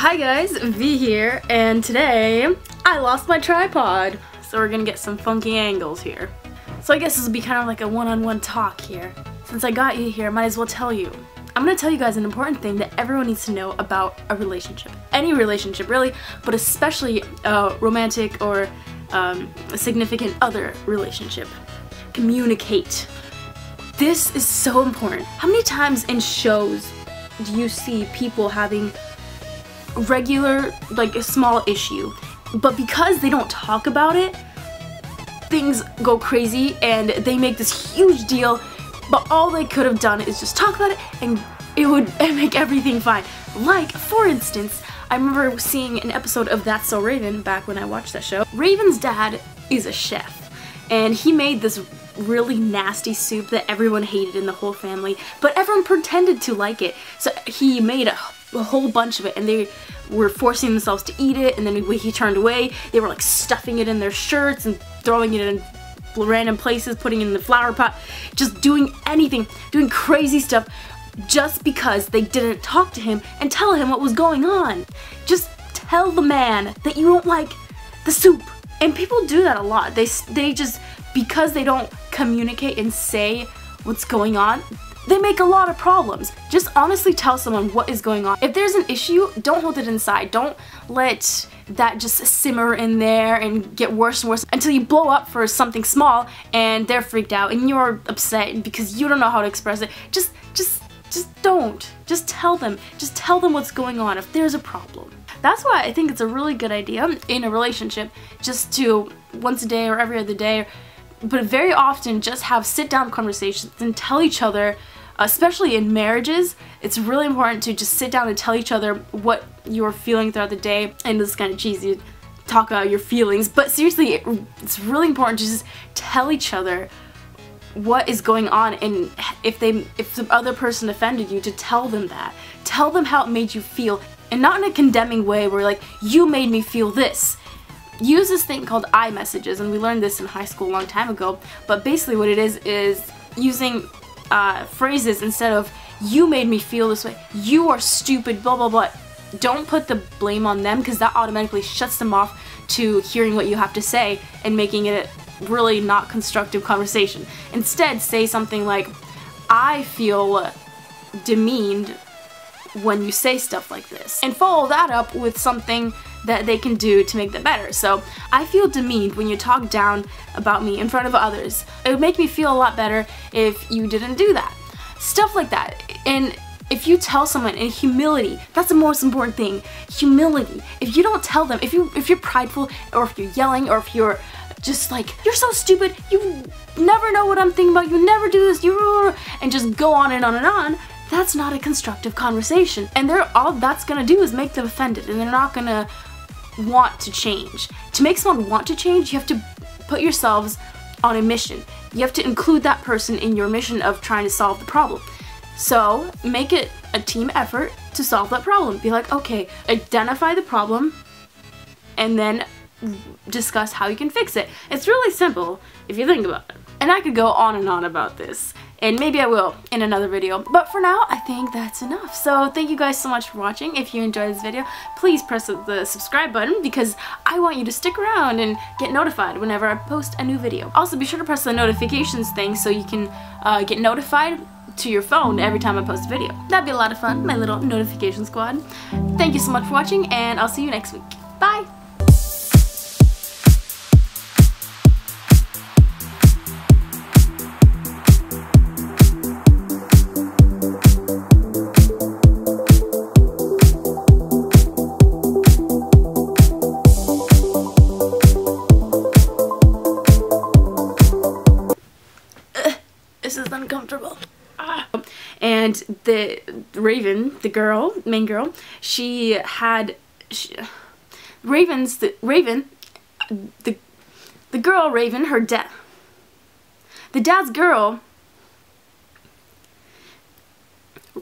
Hi guys, V here, and today I lost my tripod. So we're gonna get some funky angles here. So I guess this will be kind of like a one-on-one talk here. Since I got you here, I might as well tell you. I'm gonna tell you guys an important thing that everyone needs to know about a relationship. Any relationship really, but especially a romantic or a significant other relationship. Communicate. This is so important. How many times in shows do you see people having regular, like a small issue, but because they don't talk about it, things go crazy and they make this huge deal, but all they could have done is just talk about it and it would make everything fine. Like, for instance, I remember seeing an episode of That's So Raven back when I watched that show. Raven's dad is a chef, and he made this really nasty soup that everyone hated in the whole family, but everyone pretended to like it. So he made a whole bunch of it, and they were forcing themselves to eat it, and then when he turned away, they were like stuffing it in their shirts and throwing it in random places, putting it in the flower pot, just doing anything, doing crazy stuff, just because they didn't talk to him and tell him what was going on. Just tell the man that you don't like the soup. And people do that a lot. They just, because they don't communicate and say what's going on, they make a lot of problems. Just honestly tell someone what is going on. If there's an issue, don't hold it inside. Don't let that just simmer in there and get worse and worse until you blow up for something small and they're freaked out and you're upset because you don't know how to express it. Just don't. Just tell them. Just tell them what's going on if there's a problem. That's why I think it's a really good idea in a relationship just to once a day or every other day, but very often just have sit-down conversations and tell each other, especially in marriages, it's really important to just sit down and tell each other what you're feeling throughout the day. And this is kind of cheesy to talk about your feelings, but seriously, it's really important to just tell each other what is going on, and if the other person offended you, to tell them that. Tell them how it made you feel, and not in a condemning way where like, you made me feel this. Use this thing called iMessages, and we learned this in high school a long time ago, but basically what it is using phrases instead of you made me feel this way, you are stupid, blah blah blah. Don't put the blame on them, because that automatically shuts them off to hearing what you have to say and making it really not constructive conversation. Instead, say something like, I feel demeaned when you say stuff like this, and follow that up with something that they can do to make that better. So, I feel demeaned when you talk down about me in front of others. It would make me feel a lot better if you didn't do that. Stuff like that. And if you tell someone in humility, that's the most important thing. Humility. If you don't tell them, if you're prideful, or if you're yelling, or if you're just like, you're so stupid, you never know what I'm thinking about, you never do this, and just go on and on and on, that's not a constructive conversation. And all that's gonna do is make them offended, and they're not gonna want to change. To make someone want to change, you have to put yourselves on a mission. You have to include that person in your mission of trying to solve the problem. So make it a team effort to solve that problem. Be like, okay, identify the problem and then discuss how you can fix it. It's really simple if you think about it. And I could go on and on about this, and maybe I will in another video, but for now I think that's enough. So thank you guys so much for watching. If you enjoyed this video, please press the subscribe button, because I want you to stick around and get notified whenever I post a new video. Also, be sure to press the notifications thing so you can get notified to your phone every time I post a video. That'd be a lot of fun, my little notification squad. Thank you so much for watching, and I'll see you next week. Bye! This is uncomfortable. And the Raven, the girl, main girl, the girl Raven, the dad's girl